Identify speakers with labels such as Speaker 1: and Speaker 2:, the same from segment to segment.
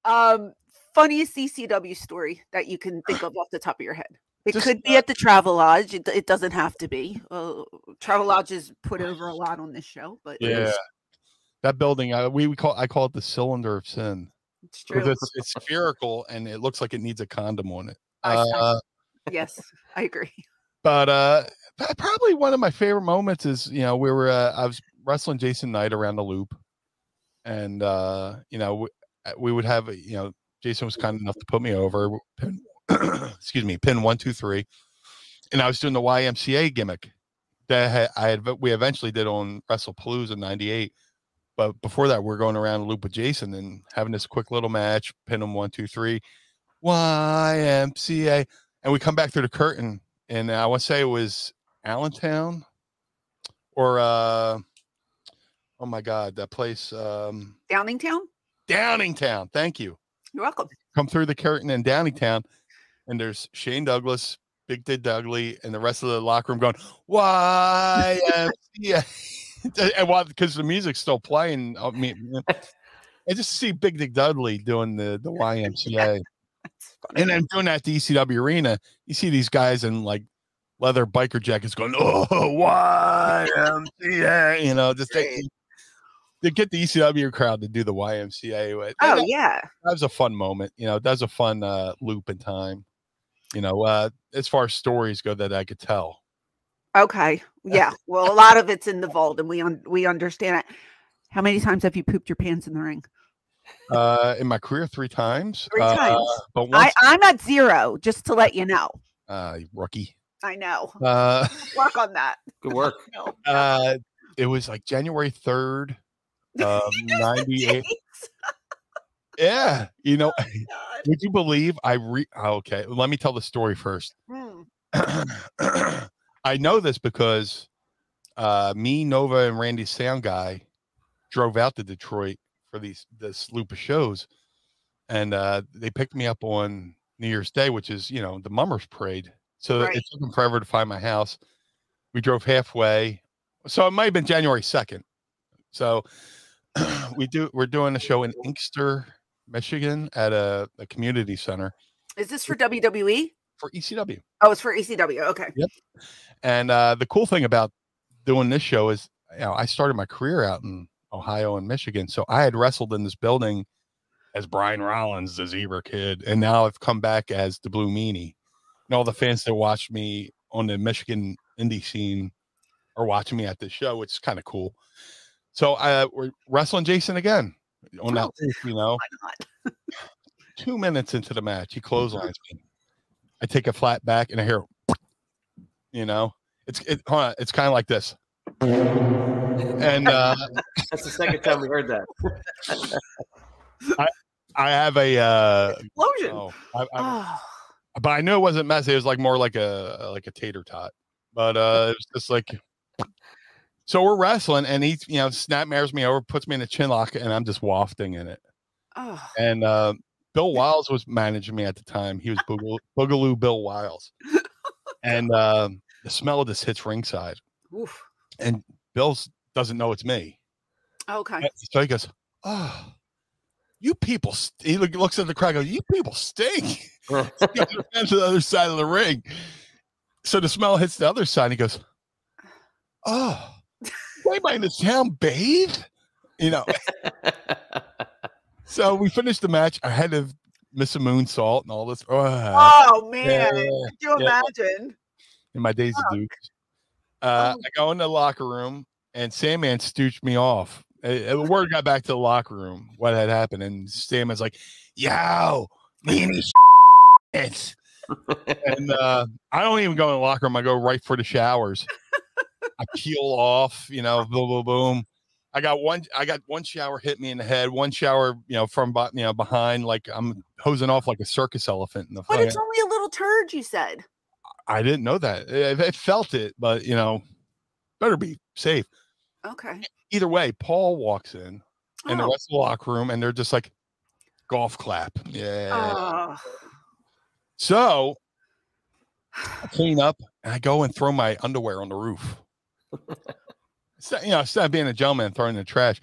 Speaker 1: Funniest ECW story that you can think of off the top of your head. It
Speaker 2: Just,
Speaker 1: could be at the Travel Lodge. It doesn't have to be. Travel Lodge is put over a lot on this show, but
Speaker 2: yeah, that building, I call it the cylinder of sin.
Speaker 1: it's true.
Speaker 2: It's spherical and it looks like it needs a condom on it.
Speaker 1: Yes, I agree.
Speaker 2: But probably one of my favorite moments is, you know, I was wrestling Jason Knight around the loop, and you know, we would have, you know, Jason was kind enough to put me over, pin, excuse me, pin 1, 2, 3, and I was doing the YMCA gimmick that we eventually did on WrestlePalooza in '98. But before that, we're going around the loop with Jason and having this quick little match, pin him 1, 2, 3, YMCA, and we come back through the curtain, and I want to say it was Allentown or oh my God, that place,
Speaker 1: Downingtown.
Speaker 2: Downingtown. Thank you.
Speaker 1: You're welcome.
Speaker 2: Come through the curtain in Downingtown, and there's Shane Douglas, Big Dick Dudley, and the rest of the locker room going, YMCA. And because the music's still playing, I mean, I just see Big Dick Dudley doing the YMCA. And then doing that at the ECW arena, you see these guys in like leather biker jackets going, oh, YMCA, you know, just they get the ECW crowd to do the YMCA with.
Speaker 1: Oh, yeah.
Speaker 2: That was a fun moment. You know, that was a fun loop in time, you know, as far as stories go that I could tell.
Speaker 1: Okay. Yeah. Well, a lot of it's in the vault, and we understand it. How many times have you pooped your pants in the ring?
Speaker 2: In my career, 3 times.
Speaker 1: 3 times.
Speaker 2: But once,
Speaker 1: I'm at 0, just to let you know.
Speaker 2: Rookie.
Speaker 1: I know. Work on that.
Speaker 3: Good work.
Speaker 2: No. It was like January 3rd, 98. Yeah. You know, would you believe okay, let me tell the story first. I know this because me, Nova, and Randy's sound guy drove out to Detroit for this loop of shows, and they picked me up on New Year's Day, which is, you know, the Mummers Parade. So It took them forever to find my house. We drove halfway, so it might have been January 2nd. So we're doing a show in Inkster, Michigan, at a community center.
Speaker 1: Is this for WWE?
Speaker 2: For ECW.
Speaker 1: Oh, it's for ECW. Okay.
Speaker 2: Yep. And the cool thing about doing this show is, you know, I started my career out in Ohio and Michigan, so I had wrestled in this building as Brian Rollins, the Zebra Kid, and now I've come back as the Blue Meanie. And all the fans that watched me on the Michigan indie scene are watching me at this show, which is kind of cool. So we're wrestling Jason again on that, you know. Why not? 2 minutes into the match, he clotheslines me. I take a flat back and I hear, you know, it's kind of like this. And
Speaker 3: that's the second time we heard that.
Speaker 2: I have a
Speaker 1: explosion.
Speaker 2: But I knew it wasn't messy. It was like more like a tater tot. But it was just like, so we're wrestling, and he, you know, snapmares me over, puts me in a chin lock, and I'm just wafting in it. And Bill Wiles was managing me at the time. He was Boogaloo Bill Wiles. And the smell of this hits ringside. Oof. And Bill doesn't know it's me.
Speaker 1: Okay.
Speaker 2: So he goes, oh, you people, he looks at the crowd and goes, you people stink. To the other side of the ring. So the smell hits the other side, and he goes, oh, anybody in this town bathe? You know. So we finished the match. I had to miss a moonsault and all this.
Speaker 1: Oh man, could you imagine?
Speaker 2: In my days of Duke. I go in the locker room, and Sandman stooched me off. Word got back to the locker room what had happened, and Sandman's like, yo, Meanie shit. And I don't even go in the locker room. I go right for the showers. I peel off, you know, boom, boom, boom. I got one shower hit me in the head, one shower, you know, from behind, like I'm hosing off like a circus elephant in the
Speaker 1: But it's only a little turd, you said.
Speaker 2: I didn't know that. I felt it, but you know, better be safe.
Speaker 1: Okay.
Speaker 2: Either way, Paul walks in and the rest of the locker room, and they're just like, golf clap. Yeah. So I clean up and I go and throw my underwear on the roof. You know, instead of being a gentleman and throwing in the trash.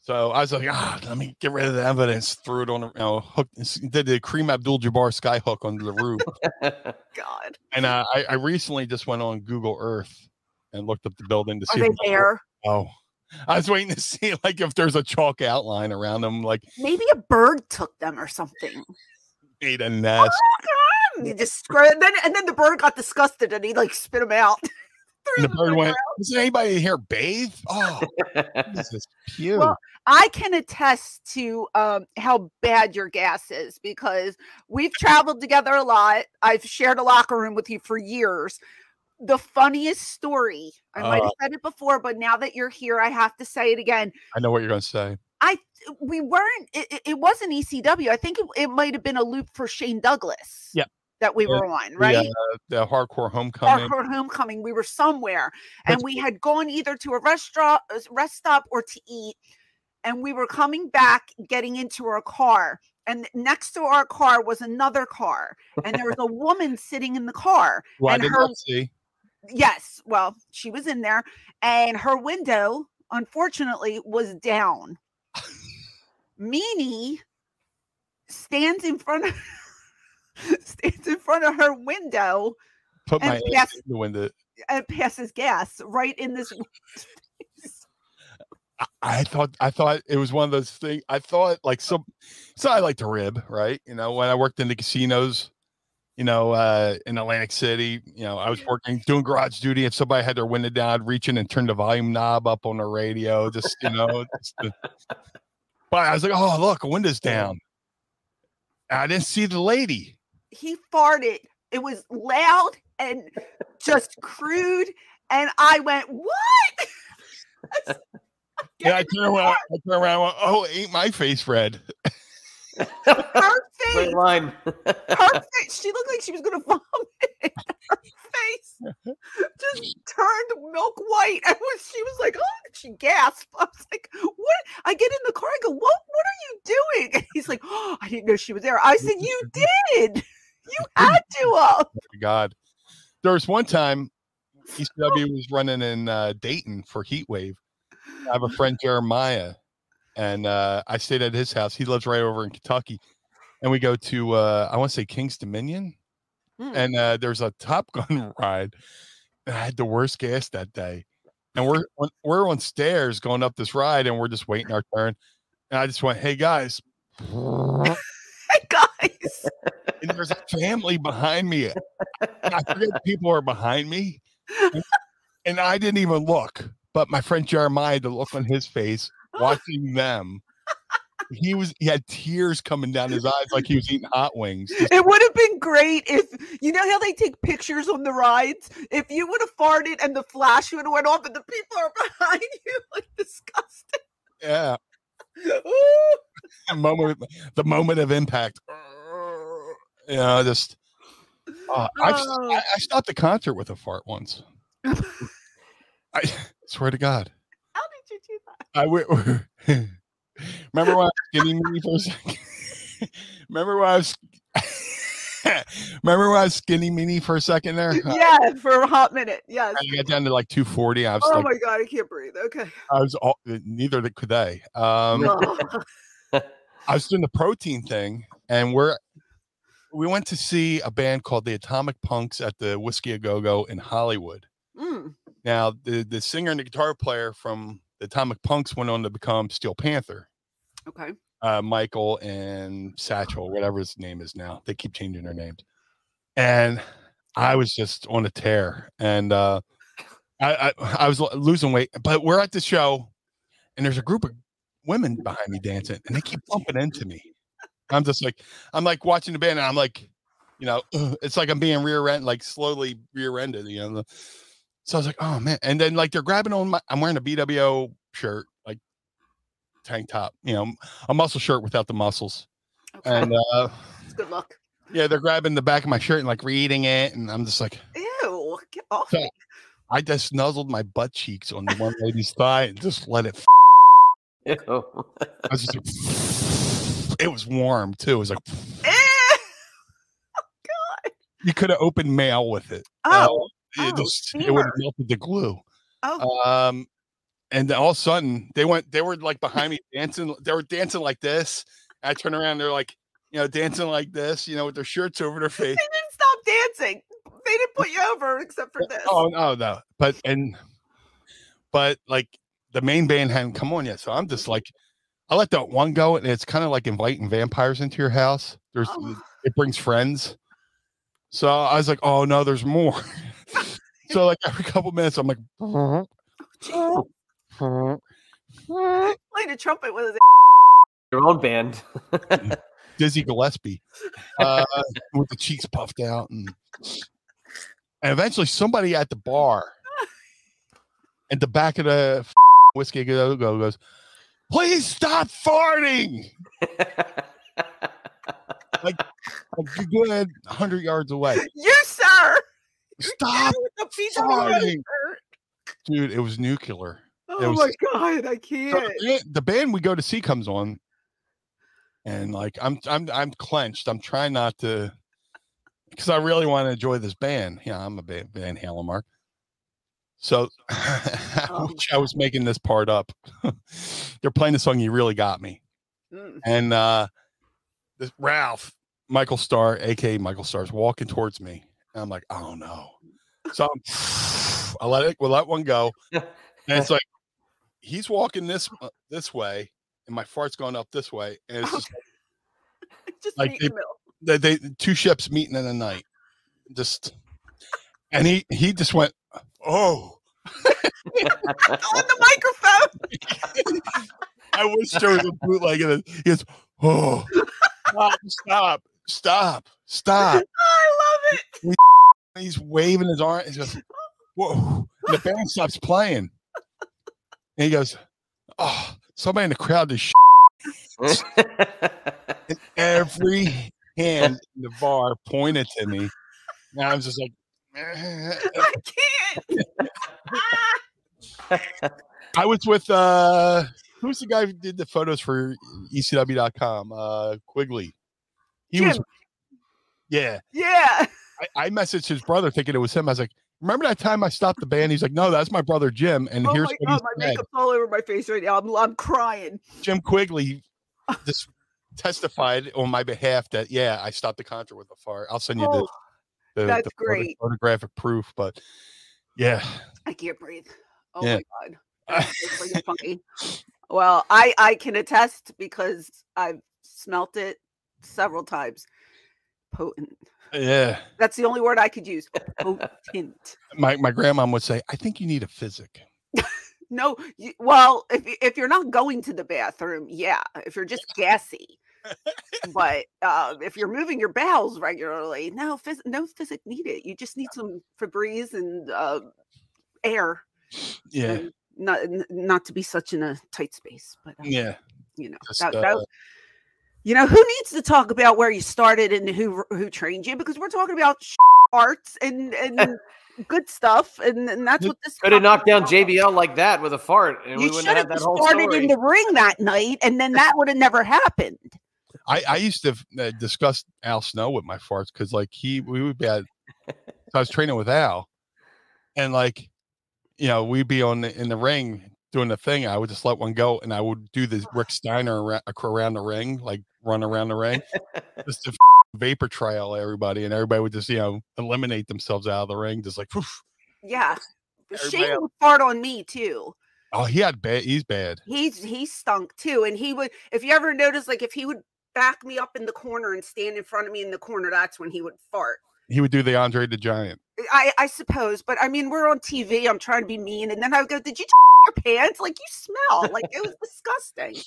Speaker 2: So I was like, let me get rid of the evidence. Threw it on, hook. Did the Kareem Abdul-Jabbar sky hook onto the roof.
Speaker 1: God.
Speaker 2: And I recently just went on Google Earth and looked up the building to see.
Speaker 1: Are they there?
Speaker 2: Oh, I was waiting to see like if there's a chalk outline around them, like
Speaker 1: maybe a bird took them or something.
Speaker 2: Made a nest.
Speaker 1: You just and then the bird got disgusted and he like spit them out.
Speaker 2: And the bird went, "Does anybody here bathe?" Oh, this is cute.
Speaker 1: Well, I can attest to how bad your gas is because we've traveled together a lot. I've shared a locker room with you for years. The funniest story, I might have said it before, but now that you're here, I have to say it again.
Speaker 2: I know what you're going to say.
Speaker 1: We weren't, it wasn't ECW. I think it might have been a loop for Shane Douglas.
Speaker 2: Yeah.
Speaker 1: That we were on, right?
Speaker 2: The Hardcore Homecoming.
Speaker 1: Hardcore Homecoming. We were somewhere, and we had gone either to a rest stop or to eat, and we were coming back, getting into our car, and next to our car was another car, and there was a woman sitting in the car.
Speaker 2: Well,
Speaker 1: and
Speaker 2: I did not see.
Speaker 1: Yes, well, she was in there, and her window, unfortunately, was down. Meanie stands in front of her window,
Speaker 2: put my hand in the window,
Speaker 1: and passes gas right in this face.
Speaker 2: I thought it was one of those things. I thought like so I like to rib, right? You know, when I worked in the casinos, you know, in Atlantic City, you know, I was doing garage duty, and somebody had their window down, I'd reach in and turn the volume knob up on the radio, just you know. But I was like, oh look, a window's down. I didn't see the lady.
Speaker 1: He farted. It was loud and just crude. And I went, what?
Speaker 2: Yeah, I turned around and went, oh, ain't my face red.
Speaker 1: Her face.
Speaker 3: Line.
Speaker 1: Her face. She looked like she was going to vomit. Her face just turned milk white. And she was like, oh, she gasped. I was like, what? I get in the car. I go, what are you doing? And he's like, oh, I didn't know she was there. I said, you did. You had to. Oh
Speaker 2: my God. There was one time ECW was running in Dayton for Heat Wave. I have a friend, Jeremiah, and I stayed at his house. He lives right over in Kentucky. And we go to, I want to say King's Dominion. And there's a Top Gun ride. And I had the worst gas that day. And we're on stairs going up this ride, and we're just waiting our turn. And I just went, hey, guys.
Speaker 1: Hey, guys.
Speaker 2: And there's a family behind me. I forget people are behind me. And I didn't even look. But my friend Jeremiah had the look on his face watching them. He had tears coming down his eyes like he was eating hot wings.
Speaker 1: It would have been great if, you know how they take pictures on the rides? If you would have farted and the flash would have went off and the people are behind you, like disgusting.
Speaker 2: Yeah. the moment of impact. You know, just I stopped the concert with a fart once. I swear to God.
Speaker 1: How did you do that?
Speaker 2: Remember when I was skinny Meanie for a second? Remember when I was skinny Meanie for a second there?
Speaker 1: Yeah, for a hot minute. Yes.
Speaker 2: I got down to like 240. I was
Speaker 1: my God, I can't breathe. Okay.
Speaker 2: I was neither could they. I was doing the protein thing, and we went to see a band called the Atomic Punks at the Whiskey A Go-Go in Hollywood. Now, the singer and the guitar player from the Atomic Punks went on to become Steel Panther.
Speaker 1: Okay.
Speaker 2: Michael and Satchel, whatever his name is now. They keep changing their names. And I was just on a tear. And I was losing weight. But we're at the show, and there's a group of women behind me dancing, and they keep bumping into me. I'm like watching the band, and I'm like, you know, it's like I'm being slowly rear-ended, you know. So I was like, oh man. And then like they're grabbing on I'm wearing a BWO shirt, like tank top, you know, a muscle shirt without the muscles. Okay. And
Speaker 1: it's good luck.
Speaker 2: Yeah, they're grabbing the back of my shirt and like reading it, and I'm just like,
Speaker 1: ew, get off
Speaker 2: so I just nuzzled my butt cheeks on the one lady's thigh and just let it I was just like, it was warm too. It was like
Speaker 1: oh God.
Speaker 2: You could have opened mail with it. It would have melted the glue. And then all of a sudden they were like behind me dancing. They were dancing like this. I turn around, they're like, dancing like this, with their shirts over their face.
Speaker 1: They didn't stop dancing. They didn't put you over except for this.
Speaker 2: Oh no. But like the main band hadn't come on yet. So I'm just like, I let that one go, and it's kind of like inviting vampires into your house. It brings friends. So I was like, oh no, there's more. So like every couple minutes, I'm like,
Speaker 1: playing a trumpet with his
Speaker 3: your own band.
Speaker 2: Dizzy Gillespie, with the cheeks puffed out, and eventually somebody at the bar at the back of the Whiskey Go goes, please stop farting. like you're good 100 yards away.
Speaker 1: You, sir.
Speaker 2: Stop farting. Dude, it was nuclear.
Speaker 1: Oh my God, I can't.
Speaker 2: So the band we go to see comes on, and like I'm clenched. I'm trying not to, because I really want to enjoy this band. Yeah, I'm a Van Halen mark. So I was making this part up. They're playing the song "You Really Got Me," and this Ralph Michael Starr, aka Michael Starr, is walking towards me, and I'm like, oh no. So I let one go, and it's like he's walking this way, and my fart's going up this way, and it's
Speaker 1: just
Speaker 2: like they two ships meeting in the night, and he just went, oh.
Speaker 1: On the microphone.
Speaker 2: I wish there was a bootleg of it. He goes, oh, stop.
Speaker 1: I love it.
Speaker 2: He's waving his arm. He goes, whoa. And the band stops playing. And he goes, oh, somebody in the crowd is and every hand in the bar pointed to me. And I was just like,
Speaker 1: I can't.
Speaker 2: I was with who's the guy who did the photos for ECW.com? Quigley. He
Speaker 1: Jim.
Speaker 2: was, yeah. I messaged his brother thinking it was him. I was like, remember that time I stopped the band? He's like, no, that's my brother Jim. And
Speaker 1: oh
Speaker 2: here's
Speaker 1: my
Speaker 2: what
Speaker 1: God,
Speaker 2: he
Speaker 1: my
Speaker 2: said.
Speaker 1: makeup's all over my face right now. I'm crying.
Speaker 2: Jim Quigley just testified on my behalf that I stopped the concert with a fart. I'll send you
Speaker 1: that's great
Speaker 2: photographic proof, but yeah,
Speaker 1: I can't breathe. Oh my God, it's really funny. Well, I can attest because I've smelt it several times. Potent.
Speaker 2: Yeah,
Speaker 1: that's the only word I could use. Potent.
Speaker 2: My grandma would say, I think you need a physic.
Speaker 1: No, well, if you're not going to the bathroom, if you're just gassy. But if you're moving your bowels regularly, no physic needed. You just need some Febreze and air.
Speaker 2: Yeah,
Speaker 1: and not to be such in a tight space, but who needs to talk about where you started and who trained you, because we're talking about arts and good stuff, and that's what this
Speaker 3: could have knocked down JBL like that with a fart, and we wouldn't have had that whole story.
Speaker 1: Started in the ring that night, and then that would have never happened.
Speaker 2: I used to discuss Al Snow with my farts because like we would be at. So I was training with Al, and like we'd be in the ring doing the thing. I would just let one go, and I would do this Rick Steiner around the ring, like run around the ring, just to vapor trail everybody, and everybody would just eliminate themselves out of the ring, just like poof.
Speaker 1: Yeah, Shane would fart on me too.
Speaker 2: Oh, he's bad.
Speaker 1: He stunk too, and he would. If you ever notice, like if he would back me up in the corner and stand in front of me in the corner, that's when he would fart.
Speaker 2: He would do the Andre the Giant.
Speaker 1: I suppose, but I mean, we're on TV. I'm trying to be mean, and then I would go, "Did you your pants? Like you smell like it was disgusting."